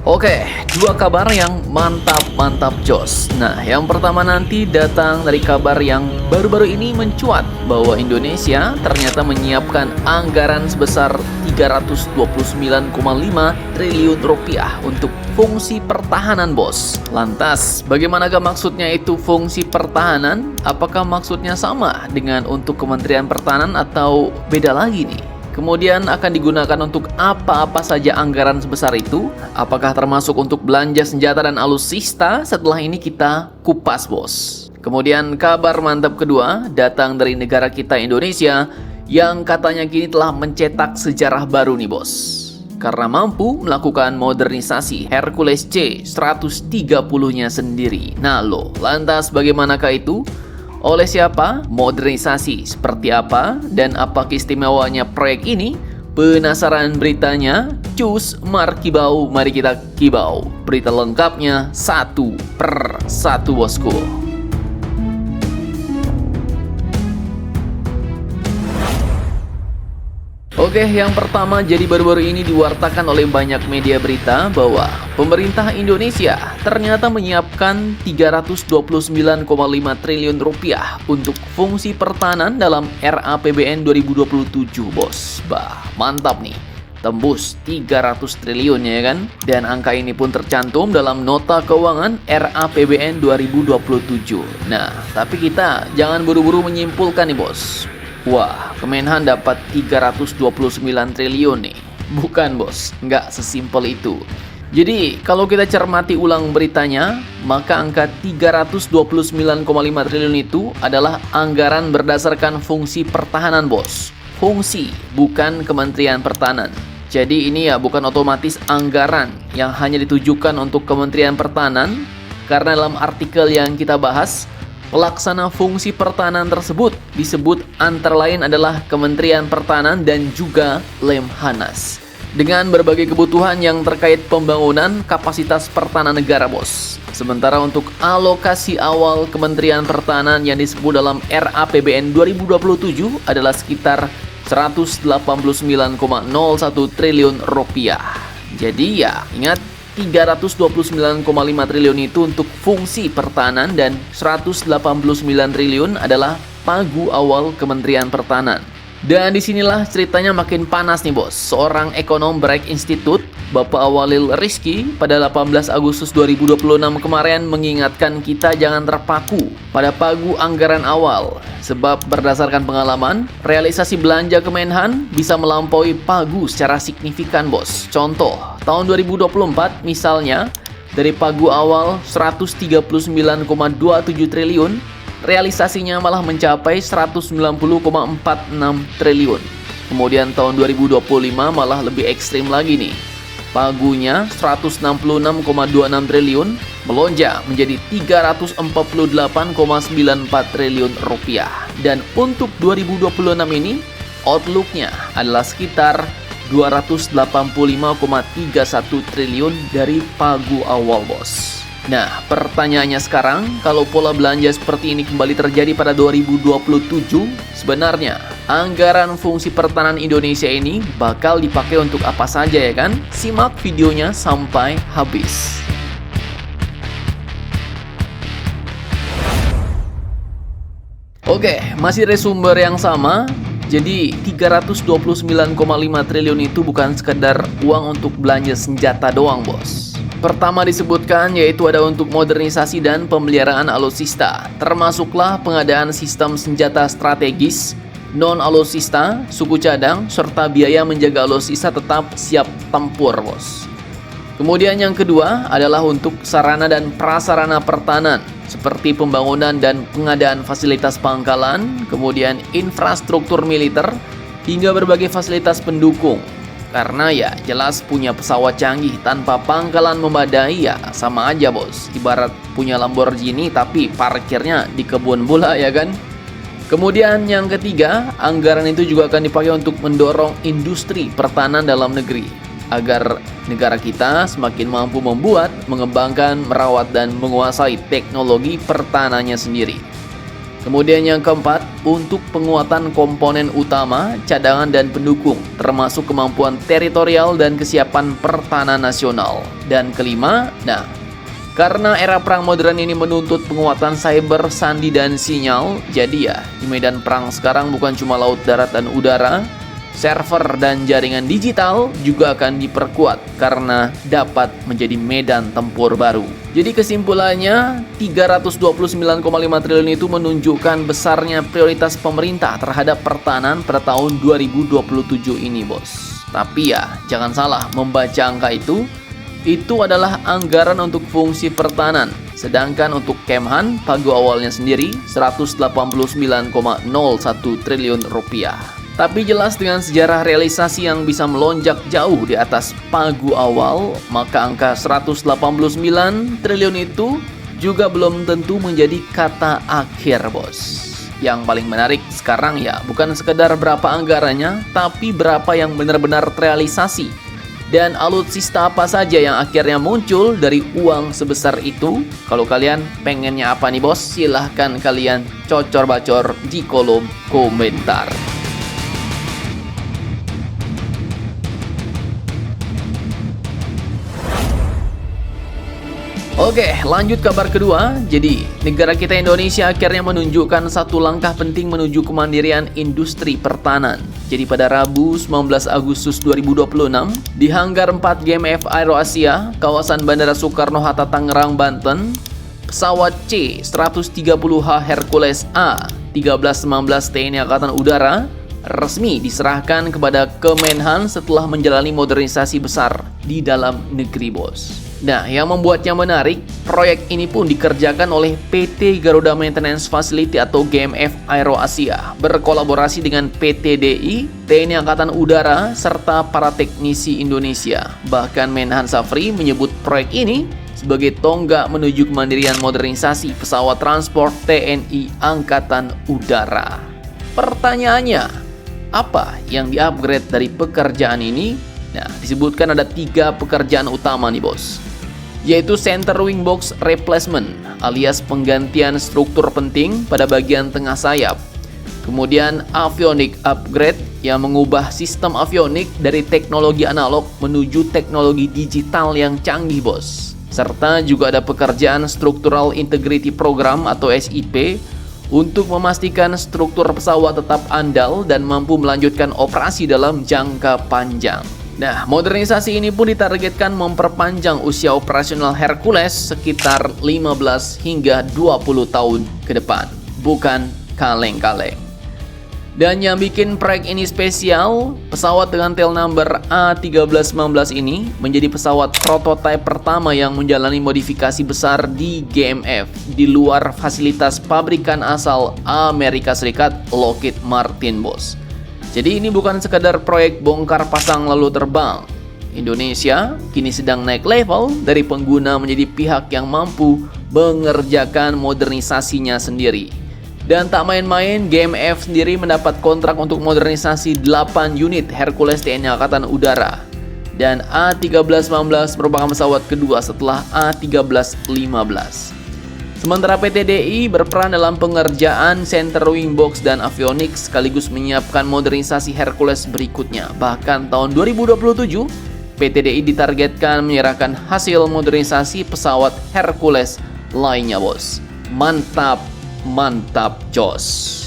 Oke, dua kabar yang mantap jos. Nah, yang pertama nanti datang dari kabar yang baru-baru ini mencuat bahwa Indonesia ternyata menyiapkan anggaran sebesar 329,5 triliun rupiah untuk fungsi pertahanan, bos. Lantas, bagaimanakah maksudnya itu fungsi pertahanan? Apakah maksudnya sama dengan untuk Kementerian Pertahanan atau beda lagi nih? Kemudian akan digunakan untuk apa-apa saja anggaran sebesar itu? Apakah termasuk untuk belanja senjata dan alutsista? Setelah ini kita kupas, bos. Kemudian kabar mantap kedua datang dari negara kita Indonesia yang katanya kini telah mencetak sejarah baru nih, bos. Karena mampu melakukan modernisasi Hercules C-130-nya sendiri. Nah loh, lantas bagaimanakah itu? Oleh siapa? Modernisasi seperti apa? Dan apa keistimewanya proyek ini? Penasaran beritanya? Cus, markibau, mari kita kibau. Berita lengkapnya satu per satu, bosku. Oke, yang pertama, jadi baru-baru ini diwartakan oleh banyak media berita bahwa pemerintah Indonesia ternyata menyiapkan 329,5 triliun rupiah untuk fungsi pertahanan dalam RAPBN 2027, bos. Bah, mantap nih. Tembus 300 triliun ya kan? Dan angka ini pun tercantum dalam nota keuangan RAPBN 2027. Nah, tapi kita jangan buru-buru menyimpulkan nih, bos. Wah, Kemenhan dapat 329 triliun nih. Bukan, bos, nggak sesimpel itu. Jadi, kalau kita cermati ulang beritanya, maka angka 329,5 triliun itu adalah anggaran berdasarkan fungsi pertahanan, bos. Fungsi, bukan Kementerian Pertahanan. Jadi ini ya bukan otomatis anggaran yang hanya ditujukan untuk Kementerian Pertahanan, karena dalam artikel yang kita bahas, pelaksana fungsi pertahanan tersebut disebut antara lain adalah Kementerian Pertahanan dan juga Lemhanas. Dengan berbagai kebutuhan yang terkait pembangunan kapasitas pertahanan negara, bos. Sementara untuk alokasi awal Kementerian Pertahanan yang disebut dalam RAPBN 2027 adalah sekitar 189,01 triliun rupiah. Jadi ya, ingat 329,5 triliun itu untuk fungsi pertahanan dan 189 triliun adalah pagu awal Kementerian Pertahanan. Dan disinilah ceritanya makin panas nih, bos. Seorang ekonom Break Institute, Bapak Awalil Rizky, pada 18 Agustus 2026 kemarin mengingatkan kita jangan terpaku pada pagu anggaran awal. Sebab berdasarkan pengalaman, realisasi belanja Kemenhan bisa melampaui pagu secara signifikan, bos. Contoh, tahun 2024 misalnya, dari pagu awal 139,27 triliun, realisasinya malah mencapai 190,46 triliun. Kemudian tahun 2025 malah lebih ekstrim lagi nih. Pagunya 166,26 triliun melonjak menjadi 348,94 triliun rupiah. Dan untuk 2026 ini outlook-nya adalah sekitar 285,31 triliun dari pagu awal, bos. Nah, pertanyaannya sekarang, kalau pola belanja seperti ini kembali terjadi pada 2027, sebenarnya anggaran fungsi pertahanan Indonesia ini bakal dipakai untuk apa saja ya kan? Simak videonya sampai habis. Oke, masih dari sumber yang sama. Jadi 329,5 triliun itu bukan sekedar uang untuk belanja senjata doang, bos. Pertama disebutkan yaitu ada untuk modernisasi dan pemeliharaan alutsista, termasuklah pengadaan sistem senjata strategis, non-alutsista, suku cadang, serta biaya menjaga alutsista tetap siap tempur, bos. Kemudian yang kedua adalah untuk sarana dan prasarana pertahanan, seperti pembangunan dan pengadaan fasilitas pangkalan, kemudian infrastruktur militer, hingga berbagai fasilitas pendukung. Karena ya jelas punya pesawat canggih tanpa pangkalan memadai ya sama aja, bos. Ibarat punya Lamborghini tapi parkirnya di kebun bola ya kan. Kemudian yang ketiga, anggaran itu juga akan dipakai untuk mendorong industri pertahanan dalam negeri agar negara kita semakin mampu membuat, mengembangkan, merawat dan menguasai teknologi pertahanannya sendiri. Kemudian yang keempat, untuk penguatan komponen utama, cadangan dan pendukung, termasuk kemampuan teritorial dan kesiapan pertahanan nasional. Dan kelima, karena era perang modern ini menuntut penguatan cyber, sandi, dan sinyal, jadi ya, di medan perang sekarang bukan cuma laut, darat, dan udara, server dan jaringan digital juga akan diperkuat karena dapat menjadi medan tempur baru. Jadi kesimpulannya, 329,5 triliun itu menunjukkan besarnya prioritas pemerintah terhadap pertahanan pada tahun 2027 ini, bos. Tapi ya, jangan salah membaca angka itu adalah anggaran untuk fungsi pertahanan. Sedangkan untuk Kemhan, pagu awalnya sendiri 189,01 triliun rupiah. Tapi jelas dengan sejarah realisasi yang bisa melonjak jauh di atas pagu awal, maka angka 189 triliun itu juga belum tentu menjadi kata akhir, bos. Yang paling menarik sekarang ya bukan sekedar berapa anggarannya, tapi berapa yang benar-benar terrealisasi. Dan alutsista apa saja yang akhirnya muncul dari uang sebesar itu. Kalau kalian pengennya apa nih, bos? Silahkan kalian cocor-bacor di kolom komentar. Oke, lanjut kabar kedua. Jadi, negara kita Indonesia akhirnya menunjukkan satu langkah penting menuju kemandirian industri pertahanan. Jadi pada Rabu 19 Agustus 2026, di Hanggar 4 GMF Aero Asia, kawasan Bandara Soekarno-Hatta, Tangerang, Banten, pesawat C-130H Hercules A-1319 TNI Angkatan Udara resmi diserahkan kepada Kemenhan setelah menjalani modernisasi besar di dalam negeri, bos. Nah, yang membuatnya menarik, proyek ini pun dikerjakan oleh PT Garuda Maintenance Facility atau GMF Aero Asia berkolaborasi dengan PT DI, TNI Angkatan Udara, serta para teknisi Indonesia. Bahkan Menhan Safri menyebut proyek ini sebagai tonggak menuju kemandirian modernisasi pesawat transport TNI Angkatan Udara. Pertanyaannya, apa yang di-upgrade dari pekerjaan ini? Nah, disebutkan ada 3 pekerjaan utama nih, bos. Yaitu Center Wing Box Replacement alias penggantian struktur penting pada bagian tengah sayap. Kemudian Avionic Upgrade yang mengubah sistem avionik dari teknologi analog menuju teknologi digital yang canggih, bos. Serta juga ada pekerjaan Structural Integrity Program atau SIP untuk memastikan struktur pesawat tetap andal dan mampu melanjutkan operasi dalam jangka panjang. Nah, modernisasi ini pun ditargetkan memperpanjang usia operasional Hercules sekitar 15 hingga 20 tahun ke depan. Bukan kaleng-kaleng. Dan yang bikin proyek ini spesial, pesawat dengan tail number A1319 ini menjadi pesawat prototipe pertama yang menjalani modifikasi besar di GMF di luar fasilitas pabrikan asal Amerika Serikat Lockheed Martin, bos. Jadi ini bukan sekadar proyek bongkar pasang lalu terbang. Indonesia kini sedang naik level dari pengguna menjadi pihak yang mampu mengerjakan modernisasinya sendiri. Dan tak main-main, GMF sendiri mendapat kontrak untuk modernisasi 8 unit Hercules TNI Angkatan Udara. Dan A1319 merupakan pesawat kedua setelah A1315. Sementara PT DI berperan dalam pengerjaan Center Wing Box dan Avionics sekaligus menyiapkan modernisasi Hercules berikutnya. Bahkan tahun 2027, PT DI ditargetkan menyerahkan hasil modernisasi pesawat Hercules lainnya, bos. Mantap, mantap, jos.